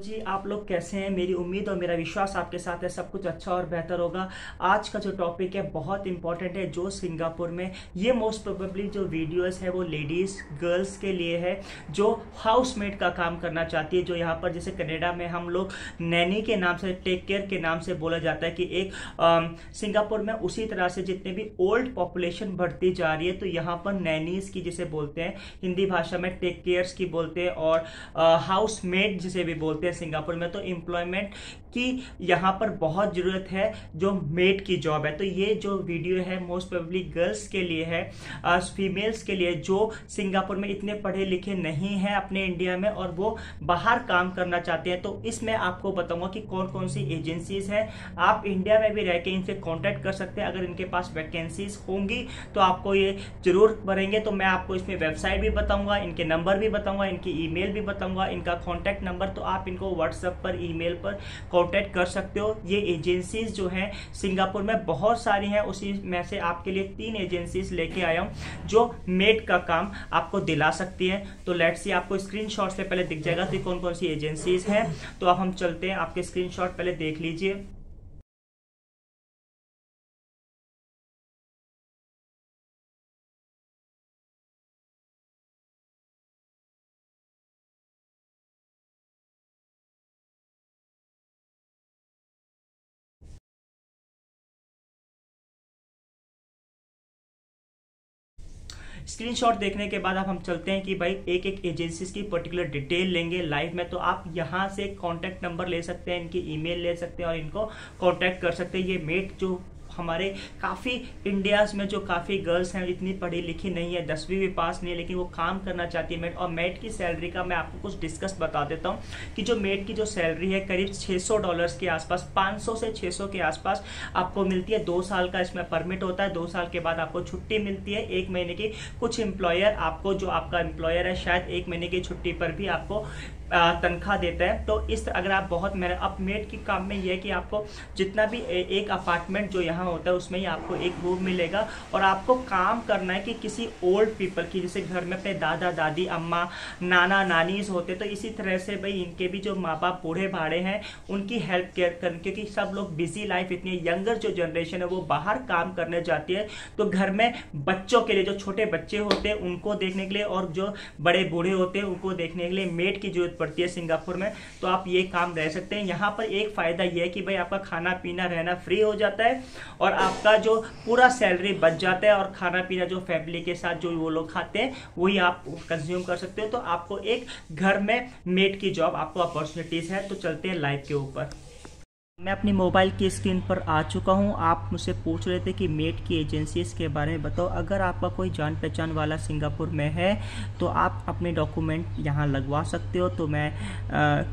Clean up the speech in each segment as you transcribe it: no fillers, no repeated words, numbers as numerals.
जी, आप लोग कैसे हैं। मेरी उम्मीद और मेरा विश्वास आपके साथ है सब कुछ अच्छा और बेहतर होगा। आज का जो टॉपिक है बहुत इंपॉर्टेंट है। जो सिंगापुर में ये मोस्ट प्रोबेबली जो वीडियोस है वो लेडीज गर्ल्स के लिए है जो हाउसमेट का काम करना चाहती है। जो यहाँ पर जैसे कनाडा में हम लोग नैनी के नाम से, टेक केयर के नाम से बोला जाता है कि एक सिंगापुर में उसी तरह से जितने भी ओल्ड पॉपुलेशन बढ़ती जा रही है तो यहाँ पर नैनीज की जिसे बोलते हैं, हिंदी भाषा में टेक केयर्स की बोलते हैं और हाउस मेड जिसे भी बोलते हैं सिंगापुर में। तो एम्प्लॉयमेंट की यहाँ पर बहुत जरूरत है जो मेड की जॉब है। तो ये जो वीडियो है मोस्ट प्रोबेबली गर्ल्स के लिए है, फीमेल्स के लिए जो सिंगापुर में इतने पढ़े लिखे नहीं हैं अपने इंडिया में और वो बाहर काम करना चाहते हैं। तो इसमें आपको बताऊंगा कि कौन कौन सी एजेंसीज हैं। आप इंडिया में भी रह के इनसे कॉन्टेक्ट कर सकते हैं। अगर इनके पास वैकेंसीज होंगी तो आपको ये जरूर भरेंगे। तो मैं आपको इसमें वेबसाइट भी बताऊंगा, इनके नंबर भी बताऊंगा, इनकी ईमेल भी बताऊंगा, इनका कॉन्टैक्ट नंबर। तो आप इनको व्हाट्सएप पर, ईमेल पर कॉन्टैक्ट कर सकते हो। ये एजेंसीज जो हैं सिंगापुर में बहुत सारी हैं, उसी में से आपके लिए 3 एजेंसीज लेके आया हूं जो मेड का काम आपको दिला सकती है। तो लेट्स सी, आपको स्क्रीनशॉट से पहले दिख जाएगा कि कौन कौन सी एजेंसीज हैं। तो अब हम चलते हैं, आपके स्क्रीनशॉट पहले देख लीजिए। स्क्रीनशॉट देखने के बाद अब हम चलते हैं कि भाई एक एक एजेंसीज की पर्टिकुलर डिटेल लेंगे लाइव में। तो आप यहां से कांटेक्ट नंबर ले सकते हैं, इनकी ईमेल ले सकते हैं और इनको कांटेक्ट कर सकते हैं। ये मेट जो हमारे काफ़ी इंडियाज में जो काफ़ी गर्ल्स हैं इतनी पढ़ी लिखी नहीं है, 10वीं भी पास नहीं है, लेकिन वो काम करना चाहती है मेड। और मेड की सैलरी का मैं आपको कुछ डिस्कस बता देता हूँ कि जो मेड की जो सैलरी है करीब $600 के आसपास, 500 से 600 के आसपास आपको मिलती है। 2 साल का इसमें परमिट होता है, 2 साल के बाद आपको छुट्टी मिलती है 1 महीने की। कुछ एम्प्लॉयर आपको, जो आपका एम्प्लॉयर है शायद 1 महीने की छुट्टी पर भी आपको तनख्वाह देता है। तो इस अगर आप बहुत मेहनत, अब मेड के काम में यह है कि आपको जितना भी एक अपार्टमेंट जो यहाँ होता है उसमें ही आपको एक रूम मिलेगा और आपको काम करना है कि किसी ओल्ड पीपल की, जैसे घर में अपने दादा दादी, अम्मा, नाना नानीज होते, तो इसी तरह से भाई इनके भी जो माँ बाप बूढ़े भाड़े हैं उनकी हेल्प केयर करने, क्योंकि सब लोग बिजी लाइफ, इतनी यंगर जो जनरेशन है वो बाहर काम करने जाती है। तो घर में बच्चों के लिए, जो छोटे बच्चे होते हैं उनको देखने के लिए और जो बड़े बूढ़े होते हैं उनको देखने के लिए मेड की जरूरत पड़ती है सिंगापुर में। तो आप ये काम रह सकते हैं। यहाँ पर एक फायदा यह है कि भाई आपका खाना पीना रहना फ्री हो जाता है और आपका जो पूरा सैलरी बच जाता है और खाना पीना जो फैमिली के साथ जो वो लोग खाते हैं वही आप कंज्यूम कर सकते हो। तो आपको एक घर में मेड की जॉब, आपको अपॉर्चुनिटीज है। तो चलते हैं लाइव के ऊपर। मैं अपनी मोबाइल की स्क्रीन पर आ चुका हूं। आप मुझसे पूछ रहे थे कि मेड की एजेंसीज के बारे में बताओ। अगर आपका कोई जान पहचान वाला सिंगापुर में है तो आप अपने डॉक्यूमेंट यहां लगवा सकते हो। तो मैं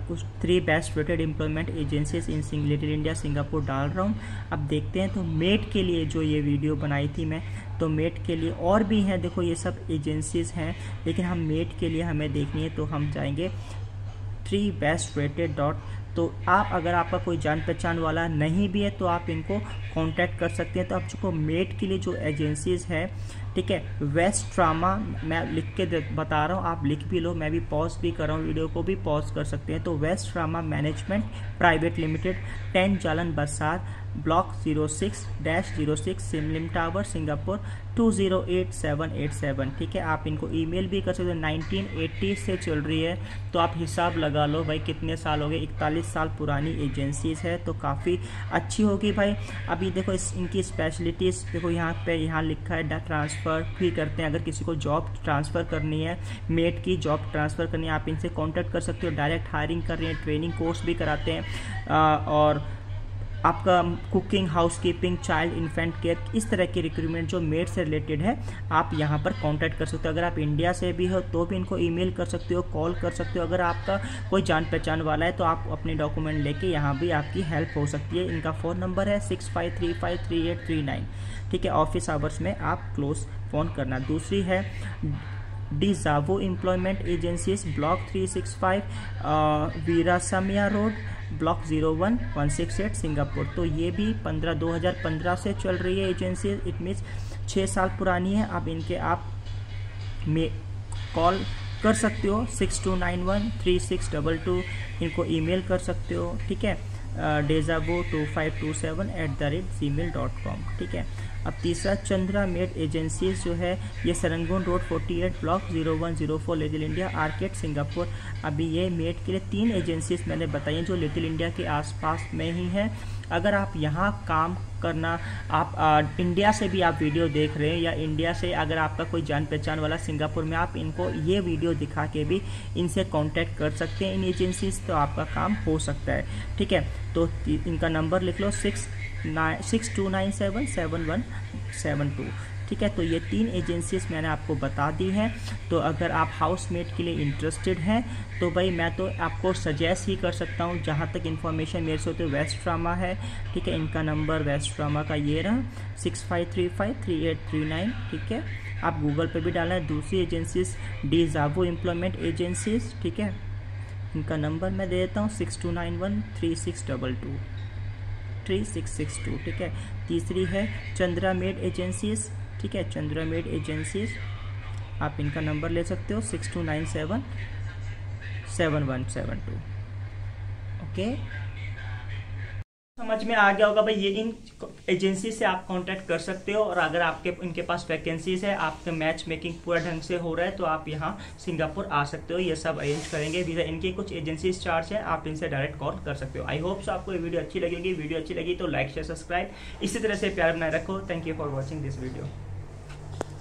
कुछ 3 best rated employment agencies in little India Singapore डाल रहा हूं। अब देखते हैं। तो मेड के लिए जो ये वीडियो बनाई थी मैं, तो मेड के लिए और भी हैं, देखो ये सब एजेंसीज हैं, लेकिन हम मेड के लिए हमें देखनी है तो हम जाएंगे 3 बेस्ट रेटेड डॉट। तो आप, अगर आपका कोई जान पहचान वाला नहीं भी है तो आप इनको कांटेक्ट कर सकते हैं। तो आप जो मेड के लिए जो एजेंसीज है, ठीक है, वेस्ट ट्रामा, मैं लिख के बता रहा हूँ, आप लिख भी लो, मैं भी पॉज भी कर रहा हूँ, वीडियो को भी पॉज कर सकते हैं। तो waste trauma management private limited, 10 Jalan Besar, block 06-06 सिमलिम tower Singapore 208787। ठीक है, आप इनको ईमेल भी कर सकते हो। 1980 से चल रही है तो आप हिसाब लगा लो भाई कितने साल हो गए, 41 साल पुरानी एजेंसीज है तो काफ़ी अच्छी होगी भाई। अभी देखो इनकी स्पेशलिटीज़ देखो, यहाँ पे यहाँ लिखा है ट्रांसफ़र भी करते हैं। अगर किसी को जॉब ट्रांसफ़र करनी है, मेड की जॉब ट्रांसफ़र करनी है, आप इनसे कॉन्टैक्ट कर सकते हो। डायरेक्ट हायरिंग कर रहे हैं, ट्रेनिंग कोर्स भी कराते हैं और आपका cooking, housekeeping, child infant care, इस तरह की रिक्रूटमेंट जो मेड से रिलेटेड है आप यहाँ पर कांटेक्ट कर सकते हो। अगर आप इंडिया से भी हो तो भी इनको ईमेल कर सकते हो, कॉल कर सकते हो। अगर आपका कोई जान पहचान वाला है तो आप अपने डॉक्यूमेंट लेके यहाँ भी आपकी हेल्प हो सकती है। इनका फ़ोन नंबर है 65353839। ठीक है, ऑफिस आवर्स में आप क्लोज फ़ोन करना। दूसरी है डिजावो employment agencies, block 365 Veerasamy road, block 01168 Singapore. तो ये भी 2015 से चल रही है एजेंसी। इट मीन्स 6 साल पुरानी है। अब इनके आप में कॉल कर सकते हो 62913622 इनको ईमेल कर सकते हो, ठीक है, dejavu2527@gmail.com, ठीक है। अब तीसरा चंद्रा मेड एजेंसीज जो है ये Serangoon road 48 block 0104 little India arcade Singapore. अभी ये मेड के लिए 3 एजेंसीज मैंने बताई हैं जो लिटिल इंडिया के आसपास में ही हैं। अगर आप यहाँ काम करना, आप इंडिया से भी आप वीडियो देख रहे हैं या इंडिया से अगर आपका कोई जान पहचान वाला सिंगापुर में, आप इनको ये वीडियो दिखा के भी इनसे कांटेक्ट कर सकते हैं इन एजेंसीज, तो आपका काम हो सकता है, ठीक है। तो इनका नंबर लिख लो 62977172, ठीक है। तो ये 3 एजेंसीज मैंने आपको बता दी हैं। तो अगर आप हाउसमेट के लिए इंटरेस्टेड हैं तो भाई मैं तो आपको सजेस्ट ही कर सकता हूँ। जहाँ तक इन्फॉर्मेशन मेरे से होती है वेस्ट्रामा है, ठीक है। इनका नंबर वेस्ट्रामा का ये रहा 65353839, ठीक है। आप गूगल पे भी डालना है। दूसरी एजेंसीज डेजावू एम्प्लॉयमेंट एजेंसीज, ठीक है। इनका नंबर मैं दे देता हूँ 62913662, ठीक है। तीसरी है चंद्रा मेड एजेंसीज, ठीक है, चंद्रा मेड एजेंसीज, आप इनका नंबर ले सकते हो 62977172, ओके। समझ में आ गया होगा भाई, ये इन एजेंसी से आप कांटेक्ट कर सकते हो और अगर आपके इनके पास वैकेंसीज है, आपका मैच मेकिंग पूरा ढंग से हो रहा है तो आप यहाँ सिंगापुर आ सकते हो। ये सब अरेंज करेंगे वीजा। इनकी कुछ एजेंसीज चार्ज है, आप इनसे डायरेक्ट कॉल कर सकते हो। आई होप सो आपको ये वीडियो अच्छी लगेगी। वीडियो अच्छी लगी तो लाइक शेयर सब्सक्राइब इसी तरह से प्यार बनाए रखो। Thank you for watching this video.